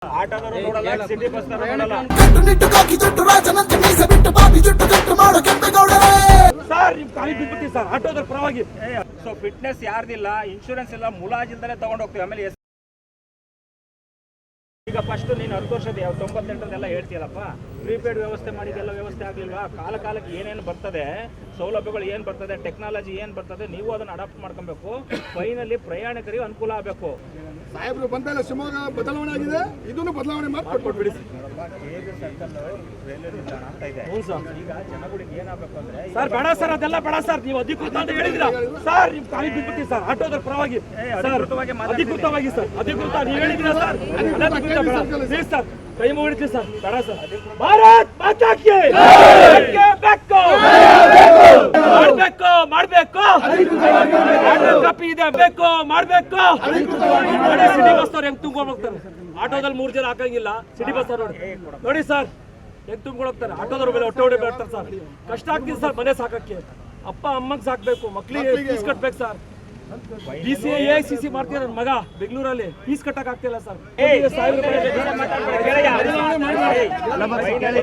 ಆಟೋದವರು ನೋಡಲ್ಲ, ಸಿಟಿ ಬಸ್ನವರು ನೋಡಲ್ಲ. ಸರ್ ನಿಮ್ ಕಾಲಿ ಬಿಟ್ಬಿಡ್ತೀವಿ ಸರ್ ಆಟೋದ್ರ ಪರವಾಗಿ. ಸೊ ಫಿಟ್ನೆಸ್ ಯಾರ್ದಿಲ್ಲ, ಇನ್ಶೂರೆನ್ಸ್ ಇಲ್ಲ, ಮುಲಾಜಿಲ್ದಲೇ ತಗೊಂಡು ಹೋಗ್ತೀವಿ. ಆಮೇಲೆ ಈಗ ಫಸ್ಟ್ ನೀನು 10 ವರ್ಷದ 98 ಹೇಳ್ತೀಯಲ್ಲಪ್ಪ, ಪ್ರೀಪೇಡ್ ವ್ಯವಸ್ಥೆ ಮಾಡಿದೆಲ್ಲ ವ್ಯವಸ್ಥೆ ಆಗಲಿಲ್ವಾ? ಕಾಲಕ್ಕೆ ಏನೇನು ಬರ್ತದೆ, ಸೌಲಭ್ಯಗಳು ಏನು ಬರ್ತದೆ, ಟೆಕ್ನಾಲಜಿ ಏನು ಬರ್ತದೆ, ನೀವು ಅದನ್ನು ಅಡಾಪ್ಟ್ ಮಾಡ್ಕೊಬೇಕು. ಫೈನಲಿ ಪ್ರಯಾಣಿಕರಿಗೆ ಅನುಕೂಲ ಆಗಬೇಕು. ಸಾಹೇಬ್ರು ಬಂದಲ್ಲ, ಶಿವಮೊಗ್ಗ ಬದಲಾವಣೆ ಆಗಿದೆ, ಇದನ್ನು ಬದಲಾವಣೆ ಮಾಡ್ಕೊಟ್ಬಿಡಿ. ರೈಲ್ವೆ ನಿಲ್ದಾಣ ಅಂತ ಇದೆ. ಈಗ ಜನಗಳಿಗೆ ಏನಾಗಬೇಕು ಅಂದ್ರೆ ಸರ್ ಬೇಡ ಸರ್, ಅದೆಲ್ಲ ಬೇಡ ಸರ್. ನೀವು ಅಧಿಕೃತ ಅಂತ ಹೇಳಿದ್ರ ಸರ್, ನಿಮ್ ಕಾಲಿ ಬಿಟ್ಬಿಡ್ತೀವಿ ಸರ್ ಆಟೋದ್ರ ಪರವಾಗಿ. ಅಧಿಕೃತವಾಗಿ ಸರ್, ಅಧಿಕೃತ ನೀವು ಹೇಳಿದ್ರ ಸರ್, ಅನಧಿಕೃತ ಬೇಡ ಪ್ಲೀಸ್ ಸರ್, ಕೈ ಮುಗಿಡ್ತೀವಿ ಸರ್, ಬೇಡ ಸರ್. ಭಾರತ್ ಮಾತಾ ಕಿ ಬೇಕು, ಮಾಡ್ಬೇಕು ಆಟೋ ಕಾಪಿ ಇದೆ, ಬೇಕು ಮಾಡ್ಬೇಕು. ಸಿಟಿ ಬಸ್ ಅವ್ರು ಹೆಂಗ್ ತುಂಬ್ಕೊಂಡು ಹೋಗ್ತಾರೆ, ಆಟೋದಲ್ಲಿ 3 ಜನ ಹಾಕಂಗಿಲ್ಲ. ಸಿಟಿ ಬಸ್ ಅವ್ರು ನೋಡಿ ಸರ್ ಹೆಂಗ್ ತುಂಬ್ಕೊಂಡು ಹೋಗ್ತಾರೆ. ಆಟೋದವ್ರ ಮೇಲೆ ಹೊಟ್ಟೆ ಬರ್ತಾರೆ ಸರ್. ಕಷ್ಟ ಆಗ್ತಿದೆ ಸರ್ ಮನೆ ಸಾಕಕ್ಕೆ. ಅಪ್ಪ ಅಮ್ಮಗ್ ಸಾಕ್ಬೇಕು, ಮಕ್ಳಿಗೆ ಫೀಸ್ ಕಟ್ಬೇಕು ಸರ್. BCA AICC ಮಾಡ್ತೀರ ನನ್ನ ಮಗ ಬೆಂಗಳೂರಲ್ಲಿ, ಫೀಸ್ ಕಟ್ಟಕ್ ಆಗ್ತಿಲ್ಲ ಸರ್.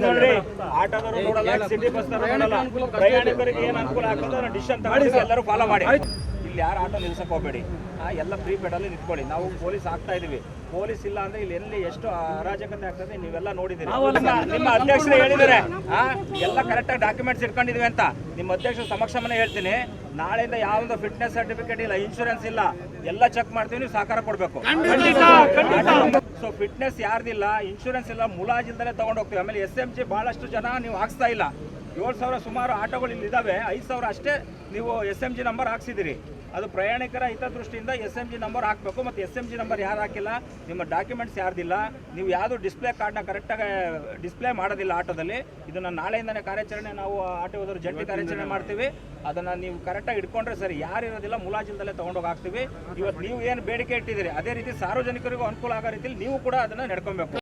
ನೋಡ್ರಿ, ಆಟೋದವರು ನೋಡಲ್ಲ, ಸಿಟಿ ಬಸ್ನವರು ನೋಡಲ್ಲ. ಪ್ರಯಾಣಿಕರಿಗೆ ಏನು ಅನುಕೂಲ ಆಗ್ತದೆ ಡಿಸಿಷನ್ ತಗೊಂಡು ಎಲ್ಲರೂ ಫಾಲೋ ಮಾಡಿ. ಇಲ್ಲಿ ಯಾರು ಆಟೋ ನಿಲ್ಸಕ್ ಹೋಗ್ಬೇಡಿ, ಎಲ್ಲ ಪ್ರೀಪೇಡ್ ಅಲ್ಲಿ ನಿಂತ್ಕೊಳ್ಳಿ. ನಾವು ಪೊಲೀಸ್ ಆಗ್ತಾ ಇದೀವಿ. ಪೊಲೀಸ್ ಇಲ್ಲ ಅಂದ್ರೆ ಇಲ್ಲಿ ಎಲ್ಲಿ ಎಷ್ಟು ಅರಾಜಕತೆ ಆಗ್ತದೆ ನೀವೆಲ್ಲ ನೋಡಿದಿರಿ. ನಿಮ್ಮ ಅಧ್ಯಕ್ಷರು ಹೇಳಿದ್ದಾರೆ ಎಲ್ಲ ಕರೆಕ್ಟಾಗಿ ಡಾಕ್ಯುಮೆಂಟ್ಸ್ ಇಟ್ಕೊಂಡಿದ್ವಿ ಅಂತ. ನಿಮ್ಮ ಅಧ್ಯಕ್ಷರ ಸಮಕ್ಷಮನೇ ಹೇಳ್ತೀನಿ, ನಾಳೆಯಿಂದ ಯಾವ್ದು ಫಿಟ್ನೆಸ್ ಸರ್ಟಿಫಿಕೇಟ್ ಇಲ್ಲ, ಇನ್ಶೂರೆನ್ಸ್ ಇಲ್ಲ, ಎಲ್ಲ ಚೆಕ್ ಮಾಡ್ತೀವಿ. ನೀವು ಸಹಕಾರ ಕೊಡ್ಬೇಕು. ಸೊ ಫಿಟ್ನೆಸ್ ಯಾರ್ದಿಲ್ಲ, ಇನ್ಶೂರೆನ್ಸ್ ಇಲ್ಲ, ಮುಲಾಜಿಲ್ದಲೇ ತಗೊಂಡು ಹೋಗ್ತೀವಿ. ಆಮೇಲೆ SMG ಬಹಳಷ್ಟು ಜನ ನೀವು ಹಾಕ್ಸ್ತಾ ಇಲ್ಲ. 7,000 ಸುಮಾರು ಆಟೋಗಳು ಇಲ್ಲಿ ಇದಾವೆ, 5,000 ಅಷ್ಟೇ ನೀವು SMG ನಂಬರ್ ಹಾಕ್ಸಿದಿರಿ. ಅದು ಪ್ರಯಾಣಿಕರ ಹಿತದೃಷ್ಟಿಯಿಂದ SMG ನಂಬರ್ ಹಾಕಬೇಕು. ಮತ್ತು SMG ನಂಬರ್ ಯಾರು ಹಾಕಿಲ್ಲ, ನಿಮ್ಮ ಡಾಕ್ಯುಮೆಂಟ್ಸ್ ಯಾರ್ದಿಲ್ಲ, ನೀವು ಯಾವುದು ಡಿಸ್ಪ್ಲೇ ಕಾರ್ಡ್ನ ಕರೆಕ್ಟಾಗಿ ಡಿಸ್ಪ್ಲೇ ಮಾಡೋದಿಲ್ಲ ಆಟೋದಲ್ಲಿ. ಇದನ್ನು ನಾಳೆಯಿಂದನೇ ಕಾರ್ಯಾಚರಣೆ, ನಾವು ಆಟೋ ಹೋದವರು ಜಂಟಿ ಕಾರ್ಯಾಚರಣೆ ಮಾಡ್ತೀವಿ. ಅದನ್ನು ನೀವು ಕರೆಕ್ಟಾಗಿ ಇಟ್ಕೊಂಡ್ರೆ ಸರಿ. ಯಾರು ಇರೋದಿಲ್ಲ ಮುಲಾಜಿಲ್ದಲ್ಲೇ ತೊಗೊಂಡೋಗಿ ಹಾಕ್ತೀವಿ. ಇವತ್ತು ನೀವು ಏನು ಬೇಡಿಕೆ ಇಟ್ಟಿದ್ದೀರಿ ಅದೇ ರೀತಿ ಸಾರ್ವಜನಿಕರಿಗೂ ಅನುಕೂಲ ಆಗೋ ರೀತಿಯಲ್ಲಿ ನೀವು ಕೂಡ ಅದನ್ನು ನಡ್ಕೊಬೇಕು.